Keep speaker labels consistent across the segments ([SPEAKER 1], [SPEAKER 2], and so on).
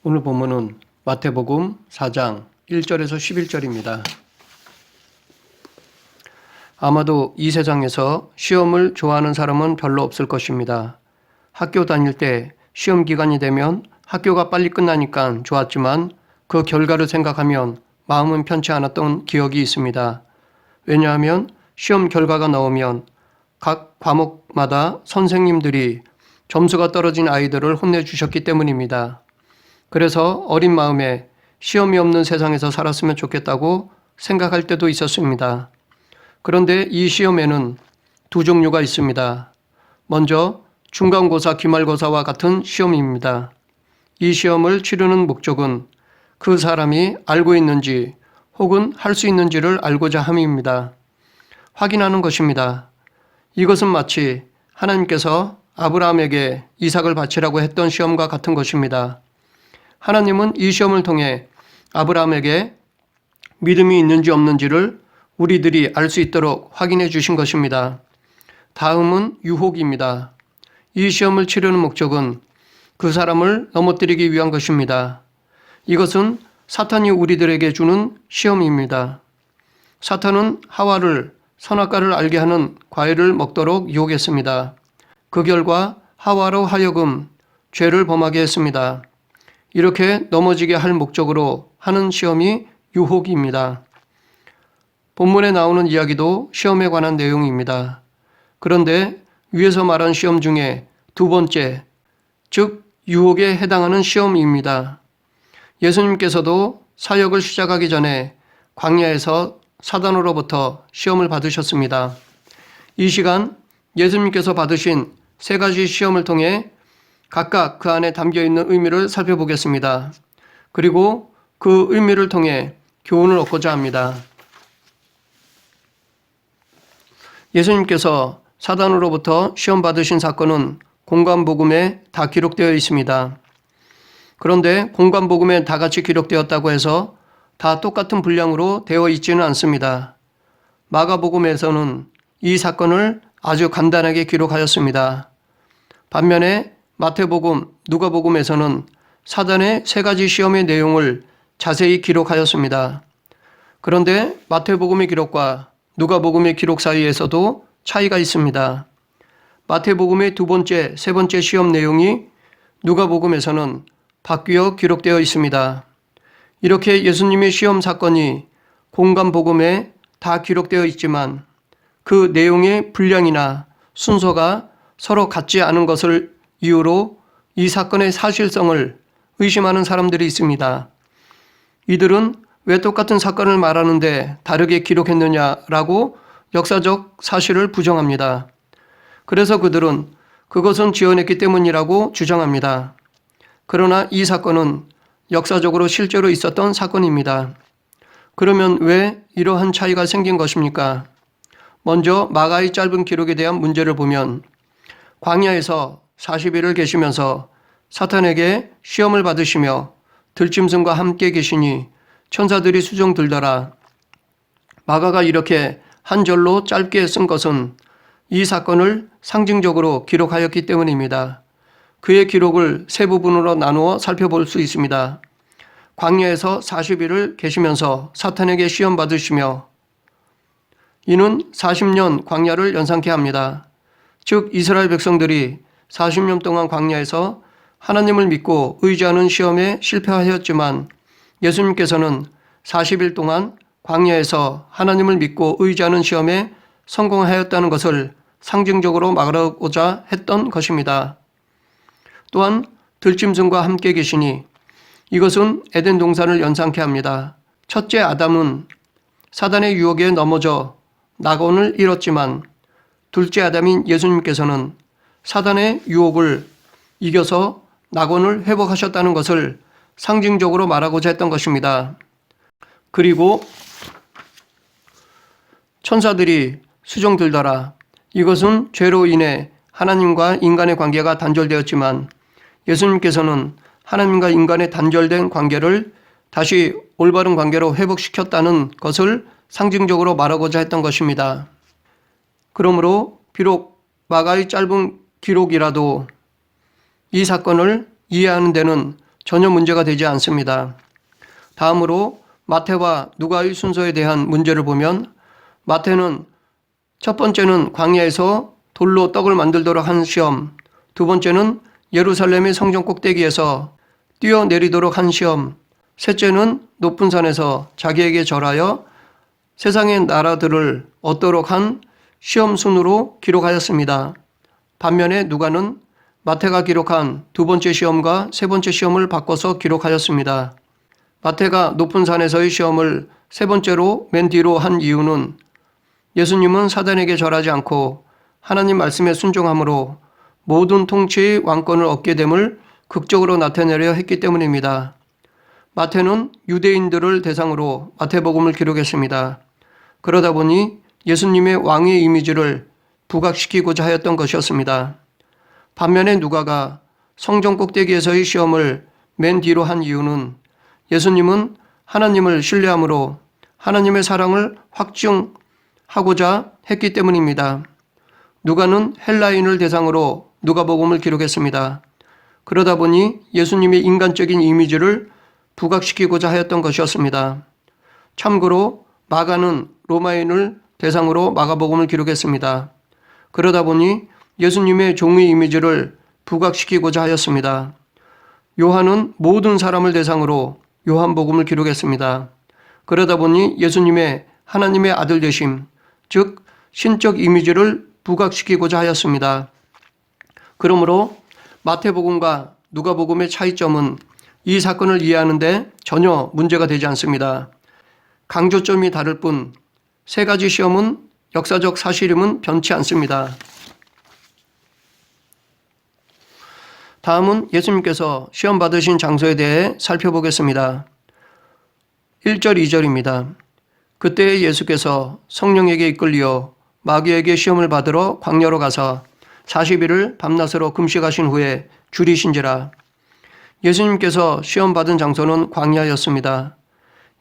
[SPEAKER 1] 오늘 본문은 마태복음 4장 1절에서 11절입니다. 아마도 이 세상에서 시험을 좋아하는 사람은 별로 없을 것입니다. 학교 다닐 때 시험 기간이 되면 학교가 빨리 끝나니까 좋았지만 그 결과를 생각하면 마음은 편치 않았던 기억이 있습니다. 왜냐하면 시험 결과가 나오면 각 과목마다 선생님들이 점수가 떨어진 아이들을 혼내주셨기 때문입니다. 그래서 어린 마음에 시험이 없는 세상에서 살았으면 좋겠다고 생각할 때도 있었습니다. 그런데 이 시험에는 두 종류가 있습니다. 먼저 중간고사, 기말고사와 같은 시험입니다. 이 시험을 치르는 목적은 그 사람이 알고 있는지 혹은 할 수 있는지를 알고자 함입니다. 확인하는 것입니다. 이것은 마치 하나님께서 아브라함에게 이삭을 바치라고 했던 시험과 같은 것입니다. 하나님은 이 시험을 통해 아브라함에게 믿음이 있는지 없는지를 우리들이 알 수 있도록 확인해 주신 것입니다. 다음은 유혹입니다. 이 시험을 치르는 목적은 그 사람을 넘어뜨리기 위한 것입니다. 이것은 사탄이 우리들에게 주는 시험입니다. 사탄은 하와를 선악과를 알게 하는 과일을 먹도록 유혹했습니다. 그 결과 하와로 하여금 죄를 범하게 했습니다. 이렇게 넘어지게 할 목적으로 하는 시험이 유혹입니다. 본문에 나오는 이야기도 시험에 관한 내용입니다. 그런데 위에서 말한 시험 중에 두 번째, 즉 유혹에 해당하는 시험입니다. 예수님께서도 사역을 시작하기 전에 광야에서 사단으로부터 시험을 받으셨습니다. 이 시간 예수님께서 받으신 세 가지 시험을 통해 각각 그 안에 담겨있는 의미를 살펴보겠습니다. 그리고 그 의미를 통해 교훈을 얻고자 합니다. 예수님께서 사단으로부터 시험 받으신 사건은 공관복음에 다 기록되어 있습니다. 그런데 공관복음에 다 같이 기록되었다고 해서 다 똑같은 분량으로 되어 있지는 않습니다. 마가복음에서는 이 사건을 아주 간단하게 기록하였습니다. 반면에 마태복음, 누가복음에서는 사단의 세 가지 시험의 내용을 자세히 기록하였습니다. 그런데 마태복음의 기록과 누가복음의 기록 사이에서도 차이가 있습니다. 마태복음의 두 번째, 세 번째 시험 내용이 누가복음에서는 바뀌어 기록되어 있습니다. 이렇게 예수님의 시험 사건이 공관복음에 다 기록되어 있지만 그 내용의 분량이나 순서가 서로 같지 않은 것을 이유로 이 사건의 사실성을 의심하는 사람들이 있습니다. 이들은 왜 똑같은 사건을 말하는데 다르게 기록했느냐라고 역사적 사실을 부정합니다. 그래서 그들은 그것은 지어냈기 때문이라고 주장합니다. 그러나 이 사건은 역사적으로 실제로 있었던 사건입니다. 그러면 왜 이러한 차이가 생긴 것입니까? 먼저 마가의 짧은 기록에 대한 문제를 보면 광야에서 40일을 계시면서 사탄에게 시험을 받으시며 들짐승과 함께 계시니 천사들이 수종 들더라. 마가가 이렇게 한 절로 짧게 쓴 것은 이 사건을 상징적으로 기록하였기 때문입니다. 그의 기록을 세 부분으로 나누어 살펴볼 수 있습니다. 광야에서 40일을 계시면서 사탄에게 시험 받으시며 이는 40년 광야를 연상케 합니다. 즉 이스라엘 백성들이 40년 동안 광야에서 하나님을 믿고 의지하는 시험에 실패하였지만 예수님께서는 40일 동안 광야에서 하나님을 믿고 의지하는 시험에 성공하였다는 것을 상징적으로 말하고자 했던 것입니다. 또한 들짐승과 함께 계시니 이것은 에덴 동산을 연상케 합니다. 첫째 아담은 사단의 유혹에 넘어져 낙원을 잃었지만 둘째 아담인 예수님께서는 사단의 유혹을 이겨서 낙원을 회복하셨다는 것을 상징적으로 말하고자 했던 것입니다. 그리고 천사들이 수종 들더라. 이것은 죄로 인해 하나님과 인간의 관계가 단절되었지만 예수님께서는 하나님과 인간의 단절된 관계를 다시 올바른 관계로 회복시켰다는 것을 상징적으로 말하고자 했던 것입니다. 그러므로 비록 마가의 짧은 기록이라도 이 사건을 이해하는 데는 전혀 문제가 되지 않습니다. 다음으로 마태와 누가의 순서에 대한 문제를 보면 마태는 첫 번째는 광야에서 돌로 떡을 만들도록 한 시험, 두 번째는 예루살렘의 성전 꼭대기에서 뛰어내리도록 한 시험, 셋째는 높은 산에서 자기에게 절하여 세상의 나라들을 얻도록 한 시험 순으로 기록하였습니다. 반면에 누가는 마태가 기록한 두 번째 시험과 세 번째 시험을 바꿔서 기록하였습니다. 마태가 높은 산에서의 시험을 세 번째로 맨 뒤로 한 이유는 예수님은 사단에게 절하지 않고 하나님 말씀에 순종함으로 모든 통치의 왕권을 얻게 됨을 극적으로 나타내려 했기 때문입니다. 마태는 유대인들을 대상으로 마태복음을 기록했습니다. 그러다 보니 예수님의 왕의 이미지를 부각시키고자 하였던 것이었습니다. 반면에 누가가 성전 꼭대기에서의 시험을 맨 뒤로 한 이유는 예수님은 하나님을 신뢰함으로 하나님의 사랑을 확증하고자 했기 때문입니다. 누가는 헬라인을 대상으로 누가복음을 기록했습니다. 그러다 보니 예수님의 인간적인 이미지를 부각시키고자 하였던 것이었습니다. 참고로 마가는 로마인을 대상으로 마가복음을 기록했습니다. 그러다 보니 예수님의 종의 이미지를 부각시키고자 하였습니다. 요한은 모든 사람을 대상으로 요한복음을 기록했습니다. 그러다 보니 예수님의 하나님의 아들 되심, 즉 신적 이미지를 부각시키고자 하였습니다. 그러므로 마태복음과 누가복음의 차이점은 이 사건을 이해하는데 전혀 문제가 되지 않습니다. 강조점이 다를 뿐 세 가지 시험은 역사적 사실임은 변치 않습니다. 다음은 예수님께서 시험 받으신 장소에 대해 살펴보겠습니다. 1절, 2절입니다. 그때 예수께서 성령에게 이끌려 마귀에게 시험을 받으러 광야로 가서 40일을 밤낮으로 금식하신 후에 줄이신지라. 예수님께서 시험 받은 장소는 광야였습니다.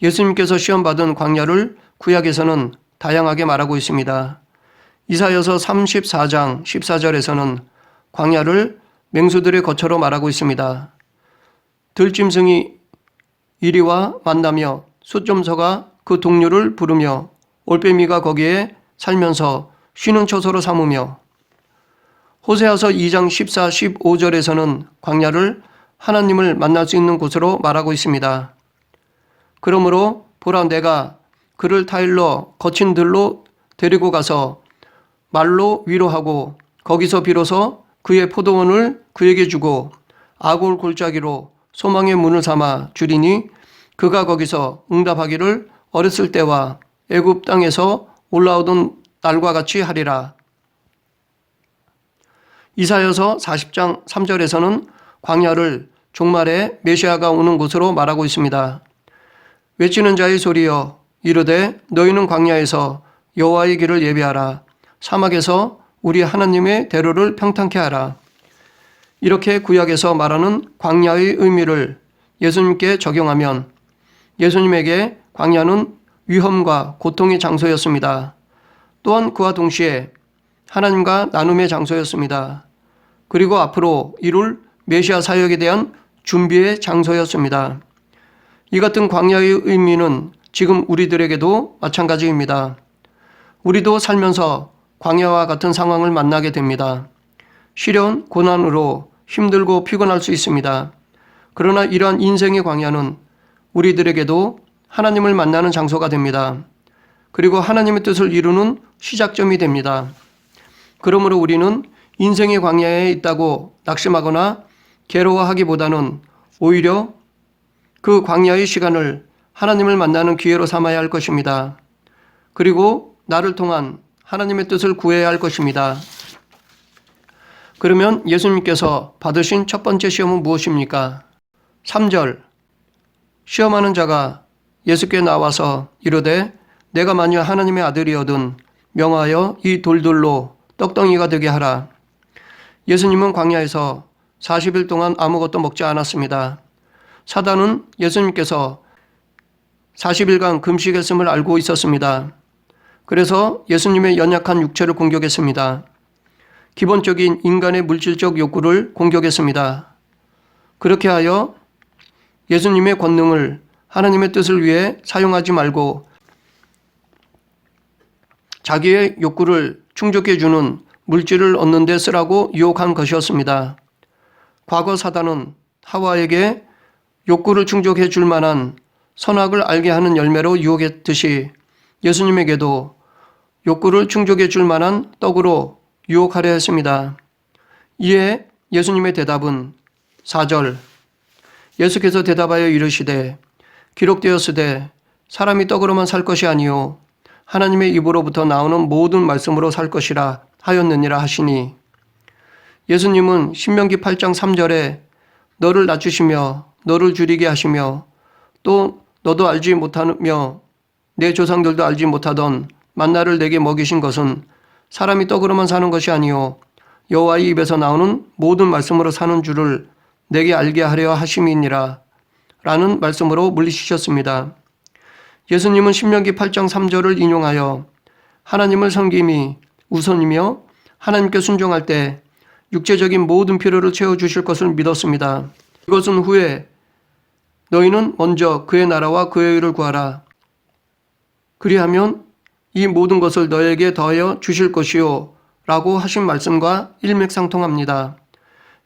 [SPEAKER 1] 예수님께서 시험 받은 광야를 구약에서는 다양하게 말하고 있습니다. 이사야서 34장 14절에서는 광야를 맹수들의 거처로 말하고 있습니다. 들짐승이 이리와 만나며 숫점서가 그 동료를 부르며 올빼미가 거기에 살면서 쉬는 처소로 삼으며, 호세아서 2장 14, 15절에서는 광야를 하나님을 만날 수 있는 곳으로 말하고 있습니다. 그러므로 보라, 내가 그를 타일러 거친 들로 데리고 가서 말로 위로하고 거기서 비로소 그의 포도원을 그에게 주고 아골 골짜기로 소망의 문을 삼아 주리니 그가 거기서 응답하기를 어렸을 때와 애굽 땅에서 올라오던 날과 같이 하리라. 이사야서 40장 3절에서는 광야를 종말에 메시아가 오는 곳으로 말하고 있습니다. 외치는 자의 소리여 이르되 너희는 광야에서 여호와의 길을 예비하라. 사막에서 우리 하나님의 대로를 평탄케 하라. 이렇게 구약에서 말하는 광야의 의미를 예수님께 적용하면 예수님에게 광야는 위험과 고통의 장소였습니다. 또한 그와 동시에 하나님과 나눔의 장소였습니다. 그리고 앞으로 이룰 메시아 사역에 대한 준비의 장소였습니다. 이 같은 광야의 의미는 지금 우리들에게도 마찬가지입니다. 우리도 살면서 광야와 같은 상황을 만나게 됩니다. 시련, 고난으로 힘들고 피곤할 수 있습니다. 그러나 이러한 인생의 광야는 우리들에게도 하나님을 만나는 장소가 됩니다. 그리고 하나님의 뜻을 이루는 시작점이 됩니다. 그러므로 우리는 인생의 광야에 있다고 낙심하거나 괴로워하기보다는 오히려 그 광야의 시간을 하나님을 만나는 기회로 삼아야 할 것입니다. 그리고 나를 통한 하나님의 뜻을 구해야 할 것입니다. 그러면 예수님께서 받으신 첫 번째 시험은 무엇입니까? 3절, 시험하는 자가 예수께 나와서 이르되 내가 만일 하나님의 아들이거든 명하여 이 돌들로 떡덩이가 되게 하라. 예수님은 광야에서 40일 동안 아무것도 먹지 않았습니다. 사단은 예수님께서 40일간 금식했음을 알고 있었습니다. 그래서 예수님의 연약한 육체를 공격했습니다. 기본적인 인간의 물질적 욕구를 공격했습니다. 그렇게 하여 예수님의 권능을 하나님의 뜻을 위해 사용하지 말고 자기의 욕구를 충족해주는 물질을 얻는 데 쓰라고 유혹한 것이었습니다. 과거 사단은 하와에게 욕구를 충족해 줄 만한 선악을 알게 하는 열매로 유혹했듯이 예수님에게도 욕구를 충족해 줄 만한 떡으로 유혹하려 했습니다. 이에 예수님의 대답은 4절 예수께서 대답하여 이르시되 기록되었으되 사람이 떡으로만 살 것이 아니요 하나님의 입으로부터 나오는 모든 말씀으로 살 것이라 하였느니라 하시니 예수님은 신명기 8장 3절에 너를 낮추시며 너를 줄이게 하시며 또 너도 알지 못하며 내 조상들도 알지 못하던 만나를 내게 먹이신 것은 사람이 떡으로만 사는 것이 아니요 여호와의 입에서 나오는 모든 말씀으로 사는 줄을 내게 알게 하려 하심이니라 라는 말씀으로 물리치셨습니다. 예수님은 신명기 8장 3절을 인용하여 하나님을 섬김이 우선이며 하나님께 순종할 때 육체적인 모든 필요를 채워주실 것을 믿었습니다. 이것은 후에 너희는 먼저 그의 나라와 그의 의를 구하라. 그리하면 이 모든 것을 너에게 더하여 주실 것이요 라고 하신 말씀과 일맥상통합니다.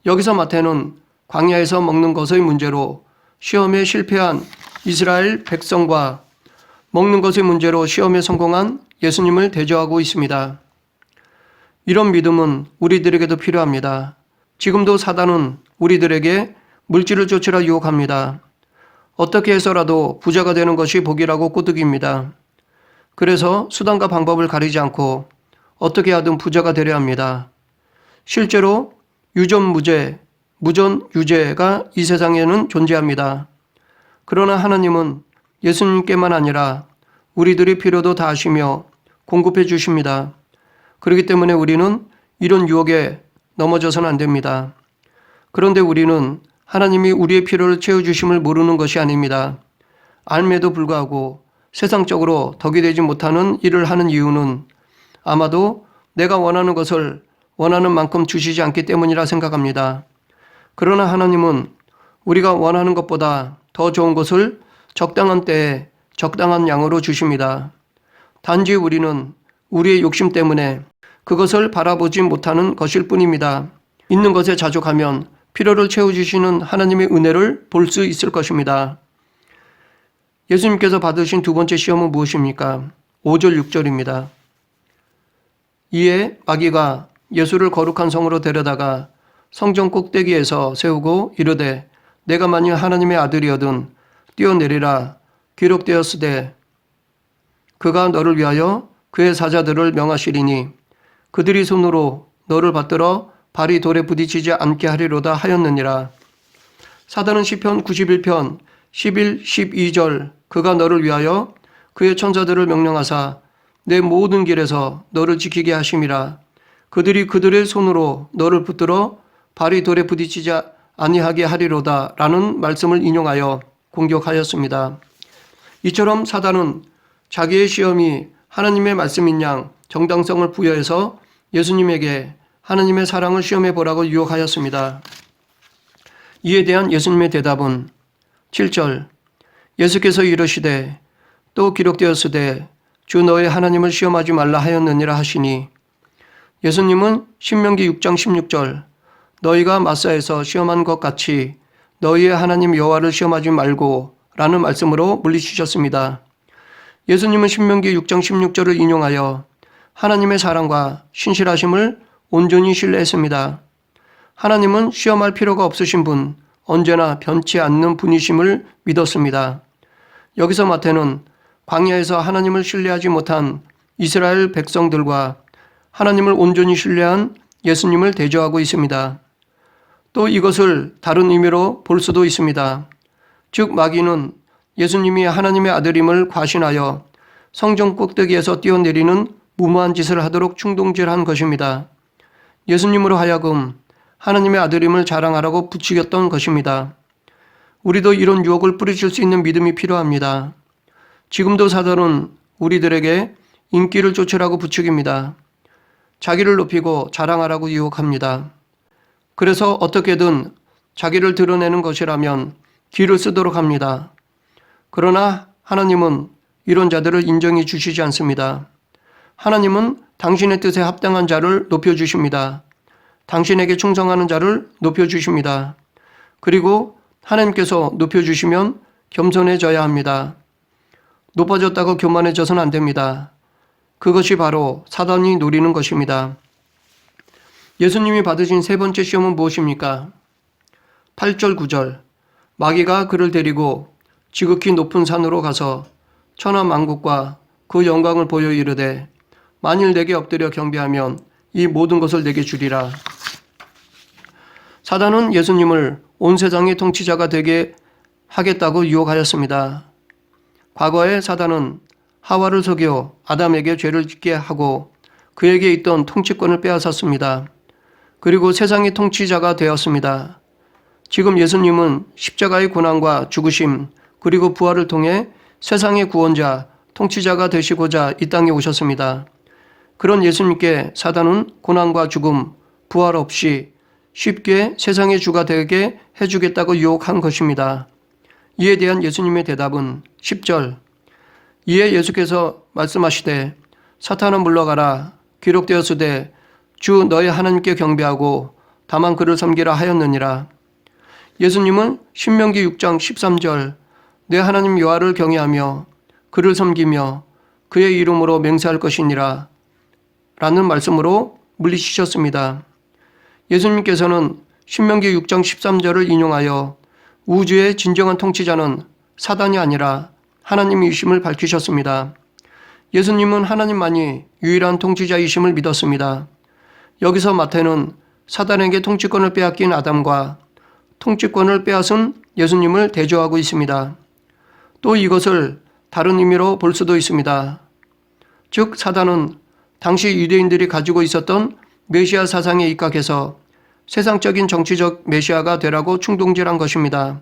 [SPEAKER 1] 여기서 마태는 광야에서 먹는 것의 문제로 시험에 실패한 이스라엘 백성과 먹는 것의 문제로 시험에 성공한 예수님을 대조하고 있습니다. 이런 믿음은 우리들에게도 필요합니다. 지금도 사단은 우리들에게 물질을 쫓으라 유혹합니다. 어떻게 해서라도 부자가 되는 것이 복이라고 꼬드깁니다. 그래서 수단과 방법을 가리지 않고 어떻게 하든 부자가 되려 합니다. 실제로 유전무죄, 무전유죄가 이 세상에는 존재합니다. 그러나 하나님은 예수님께만 아니라 우리들의 필요도 다 아시며 공급해 주십니다. 그렇기 때문에 우리는 이런 유혹에 넘어져서는 안 됩니다. 그런데 우리는 하나님이 우리의 필요를 채워주심을 모르는 것이 아닙니다. 알매도 불구하고 세상적으로 덕이 되지 못하는 일을 하는 이유는 아마도 내가 원하는 것을 원하는 만큼 주시지 않기 때문이라 생각합니다. 그러나 하나님은 우리가 원하는 것보다 더 좋은 것을 적당한 때에 적당한 양으로 주십니다. 단지 우리는 우리의 욕심 때문에 그것을 바라보지 못하는 것일 뿐입니다. 있는 것에 자족하면 필요를 채워주시는 하나님의 은혜를 볼 수 있을 것입니다. 예수님께서 받으신 두 번째 시험은 무엇입니까? 5절 6절입니다. 이에 마귀가 예수를 거룩한 성으로 데려다가 성전 꼭대기에서 세우고 이르되 내가 만일 하나님의 아들이거든 뛰어내리라 기록되었으되 그가 너를 위하여 그의 사자들을 명하시리니 그들이 손으로 너를 받들어 발이 돌에 부딪히지 않게 하리로다 하였느니라. 사단은 시편 91편 11, 12절 그가 너를 위하여 그의 천사들을 명령하사 내 모든 길에서 너를 지키게 하심이라. 그들이 그들의 손으로 너를 붙들어 발이 돌에 부딪히지 아니하게 하리로다 라는 말씀을 인용하여 공격하였습니다. 이처럼 사단은 자기의 시험이 하나님의 말씀인 양 정당성을 부여해서 예수님에게 하나님의 사랑을 시험해 보라고 유혹하였습니다. 이에 대한 예수님의 대답은 7절 예수께서 이르시되 또 기록되었으되 주 너의 하나님을 시험하지 말라 하였느니라 하시니 예수님은 신명기 6장 16절 너희가 마사에서 시험한 것 같이 너희의 하나님 여호와를 시험하지 말고 라는 말씀으로 물리치셨습니다. 예수님은 신명기 6장 16절을 인용하여 하나님의 사랑과 신실하심을 온전히 신뢰했습니다. 하나님은 시험할 필요가 없으신 분, 언제나 변치 않는 분이심을 믿었습니다. 여기서 마태는 광야에서 하나님을 신뢰하지 못한 이스라엘 백성들과 하나님을 온전히 신뢰한 예수님을 대조하고 있습니다. 또 이것을 다른 의미로 볼 수도 있습니다. 즉 마귀는 예수님이 하나님의 아들임을 과신하여 성전 꼭대기에서 뛰어내리는 무모한 짓을 하도록 충동질한 것입니다. 예수님으로 하여금 하나님의 아들임을 자랑하라고 부추겼던 것입니다. 우리도 이런 유혹을 뿌리칠 수 있는 믿음이 필요합니다. 지금도 사단은 우리들에게 인기를 쫓으라고 부추깁니다. 자기를 높이고 자랑하라고 유혹합니다. 그래서 어떻게든 자기를 드러내는 것이라면 길을 쓰도록 합니다. 그러나 하나님은 이런 자들을 인정해 주시지 않습니다. 하나님은 당신의 뜻에 합당한 자를 높여주십니다. 당신에게 충성하는 자를 높여주십니다. 그리고 하나님께서 높여주시면 겸손해져야 합니다. 높아졌다고 교만해져서는 안 됩니다. 그것이 바로 사단이 노리는 것입니다. 예수님이 받으신 세 번째 시험은 무엇입니까? 8절 9절 마귀가 그를 데리고 지극히 높은 산으로 가서 천하만국과 그 영광을 보여 이르되 만일 내게 엎드려 경배하면 이 모든 것을 내게 주리라. 사단은 예수님을 온 세상의 통치자가 되게 하겠다고 유혹하였습니다. 과거에 사단은 하와를 속여 아담에게 죄를 짓게 하고 그에게 있던 통치권을 빼앗았습니다. 그리고 세상의 통치자가 되었습니다. 지금 예수님은 십자가의 고난과 죽으심 그리고 부활을 통해 세상의 구원자, 통치자가 되시고자 이 땅에 오셨습니다. 그런 예수님께 사단은 고난과 죽음, 부활 없이 쉽게 세상의 주가 되게 해주겠다고 유혹한 것입니다. 이에 대한 예수님의 대답은 10절 이에 예수께서 말씀하시되 사탄아 물러가라 기록되었으되 주 너의 하나님께 경배하고 다만 그를 섬기라 하였느니라. 예수님은 신명기 6장 13절 내 하나님 여호와를 경외하며 그를 섬기며 그의 이름으로 맹세할 것이니라 라는 말씀으로 물리치셨습니다. 예수님께서는 신명기 6장 13절을 인용하여 우주의 진정한 통치자는 사단이 아니라 하나님이심을 밝히셨습니다. 예수님은 하나님만이 유일한 통치자이심을 믿었습니다. 여기서 마태는 사단에게 통치권을 빼앗긴 아담과 통치권을 빼앗은 예수님을 대조하고 있습니다. 또 이것을 다른 의미로 볼 수도 있습니다. 즉 사단은 당시 유대인들이 가지고 있었던 메시아 사상에 입각해서 세상적인 정치적 메시아가 되라고 충동질한 것입니다.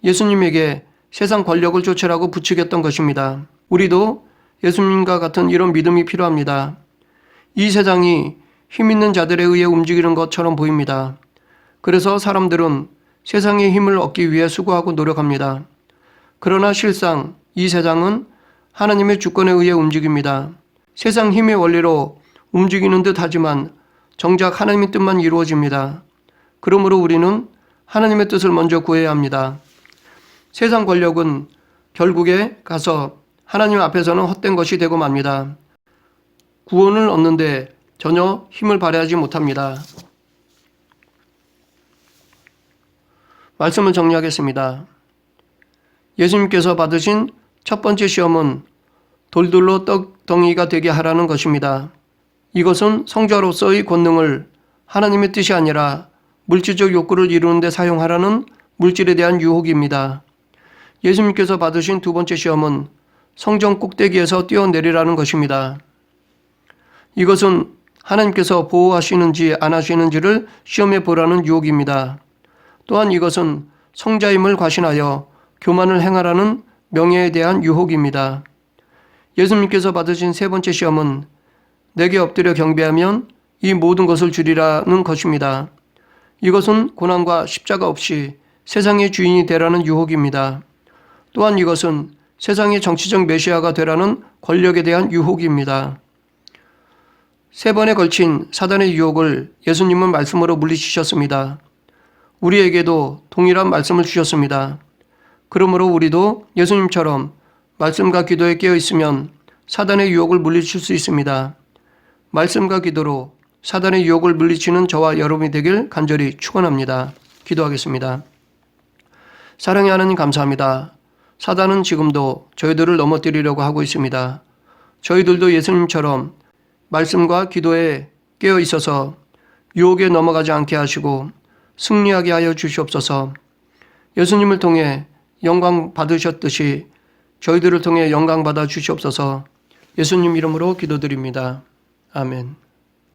[SPEAKER 1] 예수님에게 세상 권력을 쫓으라고 부추겼던 것입니다. 우리도 예수님과 같은 이런 믿음이 필요합니다. 이 세상이 힘 있는 자들에 의해 움직이는 것처럼 보입니다. 그래서 사람들은 세상의 힘을 얻기 위해 수고하고 노력합니다. 그러나 실상 이 세상은 하나님의 주권에 의해 움직입니다. 세상 힘의 원리로 움직이는 듯 하지만 정작 하나님의 뜻만 이루어집니다. 그러므로 우리는 하나님의 뜻을 먼저 구해야 합니다. 세상 권력은 결국에 가서 하나님 앞에서는 헛된 것이 되고 맙니다. 구원을 얻는데 전혀 힘을 발휘하지 못합니다. 말씀을 정리하겠습니다. 예수님께서 받으신 첫 번째 시험은 돌들로 떡덩이가 되게 하라는 것입니다. 이것은 성자로서의 권능을 하나님의 뜻이 아니라 물질적 욕구를 이루는 데 사용하라는 물질에 대한 유혹입니다. 예수님께서 받으신 두 번째 시험은 성전 꼭대기에서 뛰어내리라는 것입니다. 이것은 하나님께서 보호하시는지 안 하시는지를 시험해 보라는 유혹입니다. 또한 이것은 성자임을 과신하여 교만을 행하라는 명예에 대한 유혹입니다. 예수님께서 받으신 세 번째 시험은 내게 엎드려 경배하면 이 모든 것을 주리라는 것입니다. 이것은 고난과 십자가 없이 세상의 주인이 되라는 유혹입니다. 또한 이것은 세상의 정치적 메시아가 되라는 권력에 대한 유혹입니다. 세 번에 걸친 사단의 유혹을 예수님은 말씀으로 물리치셨습니다. 우리에게도 동일한 말씀을 주셨습니다. 그러므로 우리도 예수님처럼 말씀과 기도에 깨어 있으면 사단의 유혹을 물리칠 수 있습니다. 말씀과 기도로 사단의 유혹을 물리치는 저와 여러분이 되길 간절히 축원합니다. 기도하겠습니다. 사랑의 하나님 감사합니다. 사단은 지금도 저희들을 넘어뜨리려고 하고 있습니다. 저희들도 예수님처럼 말씀과 기도에 깨어 있어서 유혹에 넘어가지 않게 하시고 승리하게 하여 주시옵소서. 예수님을 통해 영광 받으셨듯이 저희들을 통해 영광 받아 주시옵소서. 예수님 이름으로 기도드립니다. 아멘.